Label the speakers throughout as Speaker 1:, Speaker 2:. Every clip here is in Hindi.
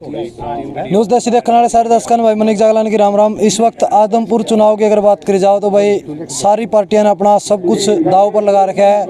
Speaker 1: न्यूज़ देश देखने वाले सारे दर्शकों भाई मनीष जागलान की राम राम। इस वक्त आदमपुर चुनाव की अगर बात करी जाओ तो भाई सारी पार्टियां ने अपना सब कुछ दाव पर लगा रखा है।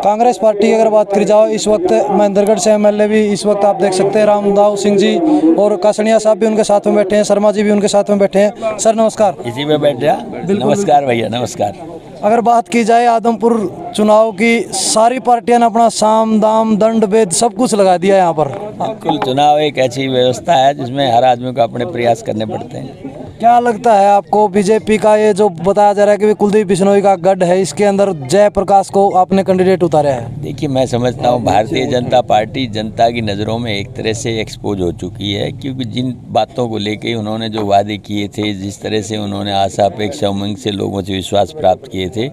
Speaker 1: कांग्रेस पार्टी की अगर बात करी जाओ इस वक्त महेंद्रगढ़ से एमएलए भी इस वक्त आप देख सकते हैं रामदाव सिंह जी और कासनिया साहब भी उनके साथ में बैठे हैं, शर्मा जी भी उनके साथ में बैठे हैं। सर नमस्कार।
Speaker 2: इसी में बैठ जा। नमस्कार भैया, नमस्कार।
Speaker 1: अगर बात की जाए आदमपुर चुनाव की, सारी पार्टियां ने अपना साम दाम दंड भेद सब कुछ लगा दिया यहाँ पर।
Speaker 2: बिल्कुल, चुनाव एक ऐसी व्यवस्था है जिसमें हर आदमी को अपने प्रयास करने पड़ते हैं।
Speaker 1: क्या लगता है आपको बीजेपी का ये जो बताया जा रहा है कि कुलदीप बिश्नोई का गढ़ है, इसके अंदर जयप्रकाश को आपने कैंडिडेट उतारा है?
Speaker 2: देखिए, मैं समझता हूँ भारतीय जनता पार्टी जनता की नज़रों में एक तरह से एक्सपोज हो चुकी है, क्योंकि जिन बातों को लेके उन्होंने जो वादे किए थे, जिस तरह से उन्होंने आशा अपेक्षा उमंग से लोगों से विश्वास प्राप्त किए थे,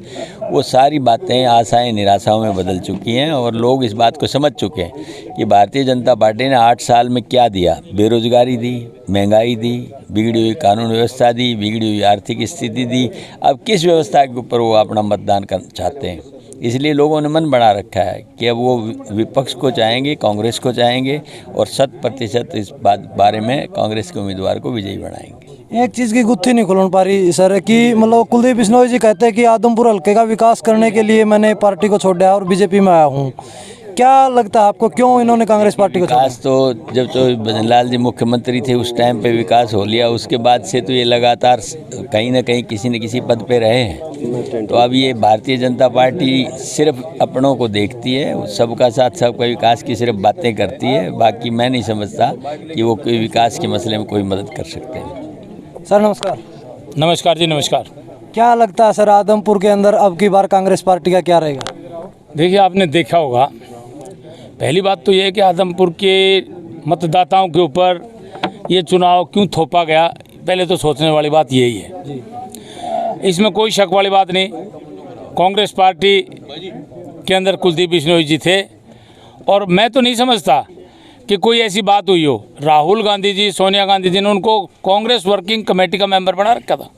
Speaker 2: वो सारी बातें आशाएं निराशाओं में बदल चुकी हैं और लोग इस बात को समझ चुके हैं कि भारतीय जनता पार्टी ने 8 साल में क्या दिया। बेरोजगारी दी, महंगाई दी, बिगड़ी हुई कानून व्यवस्था दी, बिगड़ी हुई आर्थिक स्थिति दी। अब किस व्यवस्था के ऊपर वो अपना मतदान करना चाहते हैं? इसलिए लोगों ने मन बना रखा है कि अब वो विपक्ष को चाहेंगे, कांग्रेस को चाहेंगे और 100% इस बारे में कांग्रेस के उम्मीदवार को विजयी बनाएंगे।
Speaker 1: एक चीज़ की गुत्थी नहीं खुल पा रही सर कि मतलब कुलदीप बिश्नोई जी कहते हैं कि आदमपुर हल्के का विकास करने के लिए मैंने पार्टी को छोड़ा है और बीजेपी में आया हूँ। क्या लगता है आपको क्यों इन्होंने कांग्रेस पार्टी को छोड़ा?
Speaker 2: विकास तो जब तो भजनलाल जी मुख्यमंत्री थे उस टाइम पे विकास हो लिया, उसके बाद से तो ये लगातार कहीं ना कहीं किसी न किसी पद पे रहे हैं। तो अब ये भारतीय जनता पार्टी सिर्फ अपनों को देखती है, सबका साथ सबका विकास की सिर्फ बातें करती है। बाकी मैं नहीं समझता कि वो कोई विकास के मसले में कोई मदद कर सकते हैं।
Speaker 1: सर नमस्कार।
Speaker 3: नमस्कार जी, नमस्कार।
Speaker 1: क्या लगता है सर आदमपुर के अंदर अब की बार कांग्रेस पार्टी का क्या रहेगा?
Speaker 3: देखिए, आपने देखा होगा, पहली बात तो ये है कि आदमपुर के मतदाताओं के ऊपर ये चुनाव क्यों थोपा गया, पहले तो सोचने वाली बात यही है। इसमें कोई शक वाली बात नहीं। कांग्रेस पार्टी के अंदर कुलदीप बिश्नोई जी थे और मैं तो नहीं समझता कि कोई ऐसी बात हुई हो। राहुल गांधी जी, सोनिया गांधी जी ने उनको कांग्रेस वर्किंग कमेटी का मेंबर बना रखा था।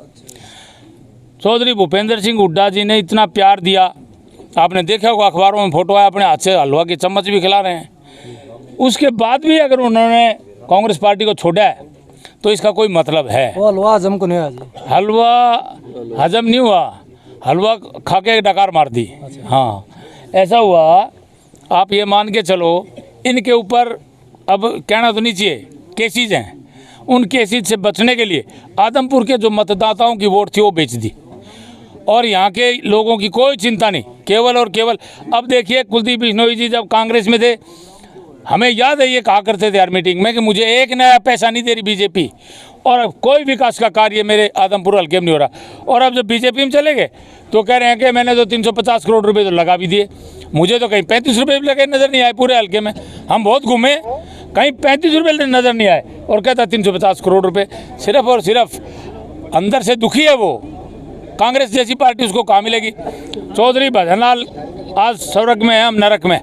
Speaker 3: चौधरी भूपेंद्र सिंह हुड्डा जी ने इतना प्यार दिया, आपने देखा होगा अखबारों में फोटो आया, अपने हाथ से हलवा की चम्मच भी खिला रहे हैं। उसके बाद भी अगर उन्होंने कांग्रेस पार्टी को छोड़ा है तो इसका कोई मतलब है।
Speaker 1: वो हलवा हजम को नहीं हुआ जी।
Speaker 3: हलवा हजम नहीं हुआ, हलवा खा के डकार मार दी। हाँ, ऐसा हुआ। आप ये मान के चलो, इनके ऊपर अब कहना तो नहीं चाहिए, केसेज हैं। उन केसेज से बचने के लिए आदमपुर के जो मतदाताओं की वोट थी वो बेच दी और यहाँ के लोगों की कोई चिंता नहीं, केवल और केवल। अब देखिए, कुलदीप बिश्नोई जी जब कांग्रेस में थे, हमें याद है ये कहा करते थे हर मीटिंग में कि मुझे एक नया पैसा नहीं दे रही बीजेपी और अब कोई विकास का कार्य मेरे आदमपुर हल्के में नहीं हो रहा। और अब जब बीजेपी में चले गए तो कह रहे हैं कि मैंने तो 350 करोड़ रुपए तो लगा भी दिए। मुझे तो कहीं 35 रुपये भी लगे नज़र नहीं आए पूरे हल्के में। हम बहुत घूमे, कहीं 35 रुपये नज़र नहीं आए और कहता 350 करोड़ रुपये। सिर्फ और सिर्फ अंदर से दुखी है वो। कांग्रेस जैसी पार्टी उसको कहाँ मिलेगी? चौधरी भजनलाल आज स्वर्ग में है, हम नरक में।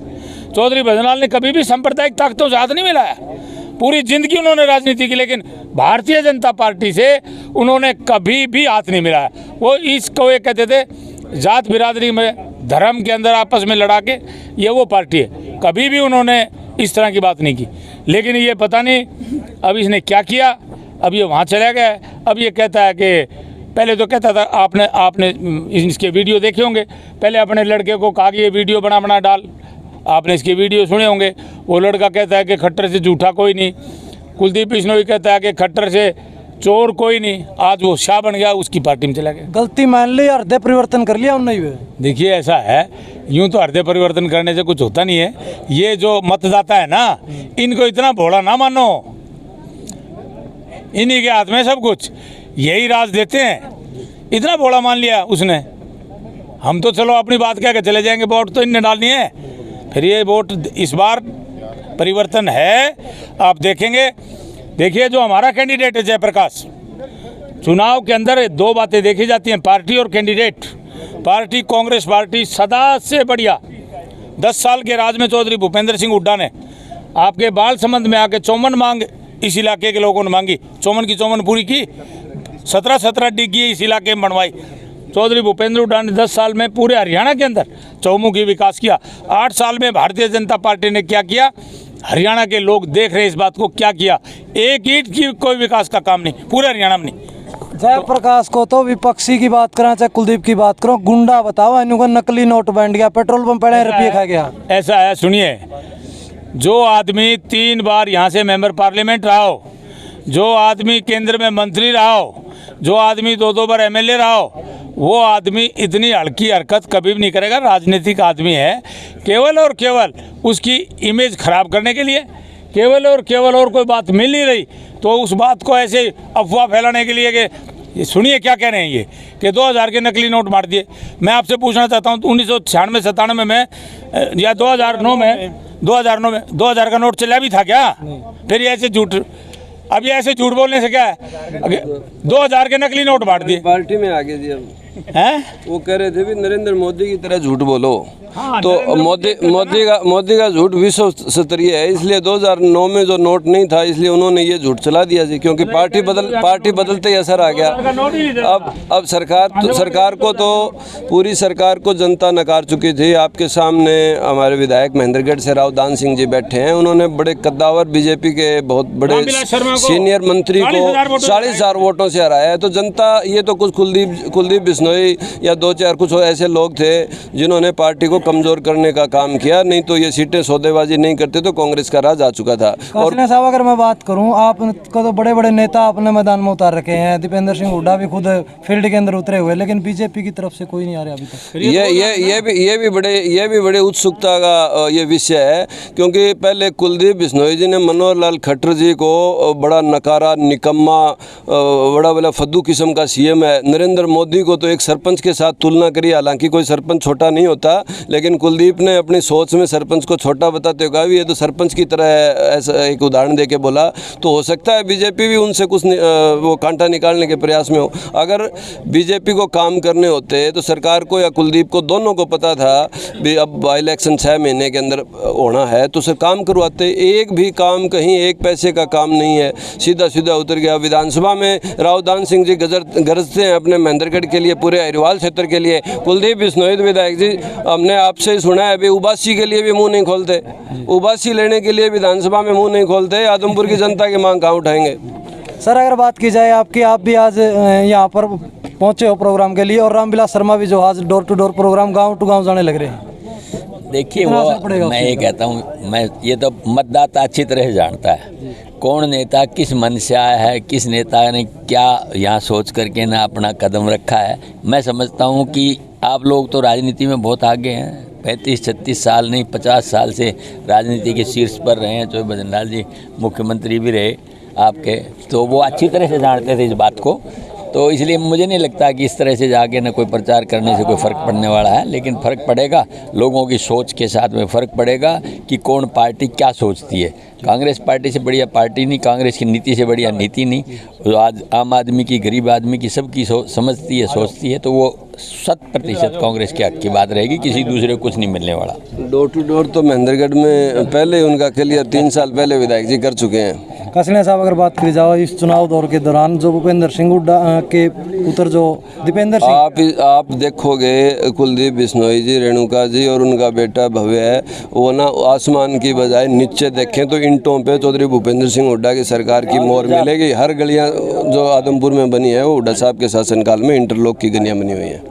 Speaker 3: चौधरी भजनलाल ने कभी भी सांप्रदायिक ताकतों से हाथ नहीं मिलाया। पूरी जिंदगी उन्होंने राजनीति की, लेकिन भारतीय जनता पार्टी से उन्होंने कभी भी हाथ नहीं मिलाया। वो इसको ये कहते थे जात बिरादरी में, धर्म के अंदर आपस में लड़ा के, ये वो पार्टी है। कभी भी उन्होंने इस तरह की बात नहीं की। लेकिन ये पता नहीं अब इसने क्या किया, अब ये वहाँ चला गया। अब ये कहता है कि पहले तो कहता था, आपने इसके वीडियो देखे होंगे, पहले अपने लड़के को कहा कि ये वीडियो बना डाल। आपने इसके वीडियो सुने होंगे। वो लड़का कहता है कि खट्टर से झूठा कोई नहीं। कुलदीप बिश्नोई कहता है कि खट्टर से चोर कोई नहीं। आज वो शाह बन गया, उसकी पार्टी में चला गया।
Speaker 1: गलती मान ली, हृदय परिवर्तन कर लिया उन्होंने।
Speaker 3: देखिए, ऐसा है, यूँ तो हृदय परिवर्तन करने से कुछ होता नहीं है। ये जो मतदाता है ना, इनको इतना भोला ना मानो। इन्हीं के हाथ में सब कुछ, यही राज देते हैं। इतना बड़ा मान लिया उसने। हम तो चलो अपनी बात कह के चले जाएंगे, वोट तो इनने डालनी है। फिर ये वोट इस बार परिवर्तन है, आप देखेंगे। देखिए, जो हमारा कैंडिडेट है जयप्रकाश, चुनाव के अंदर 2 बातें देखी जाती हैं, पार्टी और कैंडिडेट। पार्टी कांग्रेस पार्टी सदा से बढ़िया। 10 साल के राज में चौधरी भूपेंद्र सिंह हुड्डा ने आपके बाल संबंध में आके 54 मांग इस इलाके के लोगों ने मांगी, 54 की 54 पूरी की। 17 डिग्गी इस इलाके में बनवाई। चौधरी भूपेंद्र हुड्डा ने 10 साल में पूरे हरियाणा के अंदर चौमुखी विकास किया। 8 साल में भारतीय जनता पार्टी ने क्या किया? हरियाणा के लोग देख रहे हैं इस बात को, क्या किया, एक ईंट की कोई विकास का काम नहीं पूरे हरियाणा में नहीं।
Speaker 1: जयप्रकाश को तो विपक्षी की बात करें चाहे कुलदीप की बात करो, गुंडा बताओ इनको नकली नोट बैंड गया, पेट्रोल पंप पड़े रुपये खा गया।
Speaker 3: ऐसा है, सुनिए, जो आदमी 3 बार यहाँ से मेंबर पार्लियामेंट रहा हो, जो आदमी केंद्र में मंत्री रहा हो, जो आदमी 2-2 बार एमएलए रहा हो, वो आदमी इतनी हल्की हरकत कभी भी नहीं करेगा। राजनीतिक आदमी है, केवल और केवल उसकी इमेज खराब करने के लिए, केवल और केवल, और कोई बात मिल नहीं रही तो उस बात को ऐसे अफवाह फैलाने के लिए कि ये सुनिए क्या कह रहे हैं ये कि 2000 के नकली नोट मार दिए। मैं आपसे पूछना चाहता हूँ 1996-97 में या 2009 में 2000 का नोट चला भी था क्या? फिर ये ऐसे झूठ, अब ये ऐसे झूठ बोलने से क्या है? 2000 के नकली नोट बांट दिए।
Speaker 4: पार्टी में आगे जी अब
Speaker 3: हैं?
Speaker 4: वो कह रहे थे भी नरेंद्र मोदी की तरह झूठ बोलो।
Speaker 3: हाँ,
Speaker 4: तो मोदी का झूठ विश्व स्तरीय है, इसलिए 2009 में जो नोट नहीं था इसलिए उन्होंने ये झूठ चला दिया जी, क्योंकि पार्टी बदलते ही असर आ गया। अब सरकार को तो पूरी सरकार को जनता नकार चुकी थी। आपके सामने हमारे विधायक महेंद्रगढ़ से राव दान सिंह जी बैठे हैं, उन्होंने बड़े कद्दावर बीजेपी के बहुत बड़े सीनियर मंत्री को 40,000 वोटों से हराया है। तो जनता, ये तो कुछ कुलदीप बिश्नोई या 2-4 कुछ ऐसे लोग थे जिन्होंने पार्टी को कमजोर करने का काम किया, नहीं तो ये सीटें सौदेबाजी नहीं करते तो कांग्रेस का राज आ चुका था।
Speaker 1: और साहब अगर मैं बात करूं, आपको तो बड़े बड़े नेता अपने मैदान में उतार रखे हैं, दीपेंद्र सिंह हुड्डा भी खुद फील्ड के अंदर उतरे हुए, लेकिन बीजेपी की तरफ से कोई नहीं आ रहा अभी तक।
Speaker 4: ये भी बड़े उत्सुकता का ये विषय है, क्योंकि पहले कुलदीप बिश्नोई जी ने मनोहर लाल खट्टर जी को बड़ा नकारा, निकम्मा, बड़ा फद्दू किस्म का सीएम है। नरेंद्र मोदी को तो एक सरपंच के साथ तुलना करी, हालांकि कोई सरपंच छोटा नहीं होता, लेकिन कुलदीप ने अपनी सोच में सरपंच को छोटा बताते हुए कहा भी ये तो सरपंच की तरह है, ऐसा एक उदाहरण देके बोला। तो हो सकता है बीजेपी भी उनसे कुछ वो कांटा निकालने के प्रयास में हो। अगर बीजेपी को काम करने होते तो सरकार को या कुलदीप को, दोनों को पता था भी अब बाई इलेक्शन 6 महीने के अंदर होना है, तो सर काम करवाते। एक भी काम कहीं एक पैसे का काम नहीं है, सीधा उतर गया। विधानसभा में राव दान सिंह जी गरजते हैं अपने महेंद्रगढ़ के लिए, पूरे अहिरवाल क्षेत्र के लिए। कुलदीप बिश्नोई विधायक जी, हमने आपसे ही सुना है, अभी उबासी के लिए भी मुंह नहीं खोलते, उबासी लेने के लिए विधानसभा में मुंह नहीं खोलते। आदमपुर की जनता की मांग कहाँ उठाएंगे?
Speaker 1: सर अगर बात की जाए आपकी, आप भी आज यहाँ पर पहुँचे हो प्रोग्राम के लिए, और रामविलास शर्मा भी जो आज डोर टू डोर प्रोग्राम गाँव टू गाँव जाने लग रहे हैं।
Speaker 2: देखिए, वो मैं ये कहता हूँ, मैं ये तो मतदाता अच्छी तरह जानता है कौन नेता किस मन से आया है, किस नेता ने क्या यहाँ सोच करके ना अपना कदम रखा है। मैं समझता हूँ कि आप लोग तो राजनीति में बहुत आगे हैं, 35-36 साल नहीं 50 साल से राजनीति के शीर्ष पर रहे हैं। तो भजनलाल जी मुख्यमंत्री भी रहे आपके, तो वो अच्छी तरह से जानते थे इस बात को। तो इसलिए मुझे नहीं लगता कि इस तरह से जाके ना कोई प्रचार करने से कोई फ़र्क पड़ने वाला है, लेकिन फ़र्क पड़ेगा लोगों की सोच के साथ में फ़र्क पड़ेगा कि कौन पार्टी क्या सोचती है। कांग्रेस पार्टी से बढ़िया पार्टी नहीं, कांग्रेस की नीति से बढ़िया नीति नहीं। जो आज आम आदमी की, गरीब आदमी की, सबकी समझती है, सोचती है, तो वो 100% कांग्रेस के हक की बात रहेगी, किसी दूसरे को कुछ नहीं मिलने वाला।
Speaker 4: डोर टू डोर तो महेंद्रगढ़ में पहले ही उनका क्लियर 3 साल पहले विधायक जी कर चुके हैं।
Speaker 1: कसलिया साहब अगर बात की जाओ इस चुनाव दौर के दौरान, जो भूपेंद्र सिंह हुड्डा के पुत्र जो दीपेंद्र सिंह,
Speaker 4: आप देखोगे कुलदीप बिश्नोई जी, रेणुका जी और उनका बेटा भव्य है, वो ना आसमान की बजाय नीचे देखें तो ईंटों पे चौधरी भूपेंद्र सिंह हुड्डा की सरकार की मोहर मिलेगी। हर गलियां जो आदमपुर में बनी है वो हुड्डा साहब के शासनकाल में इंटरलॉक की गलियां बनी हुई हैं।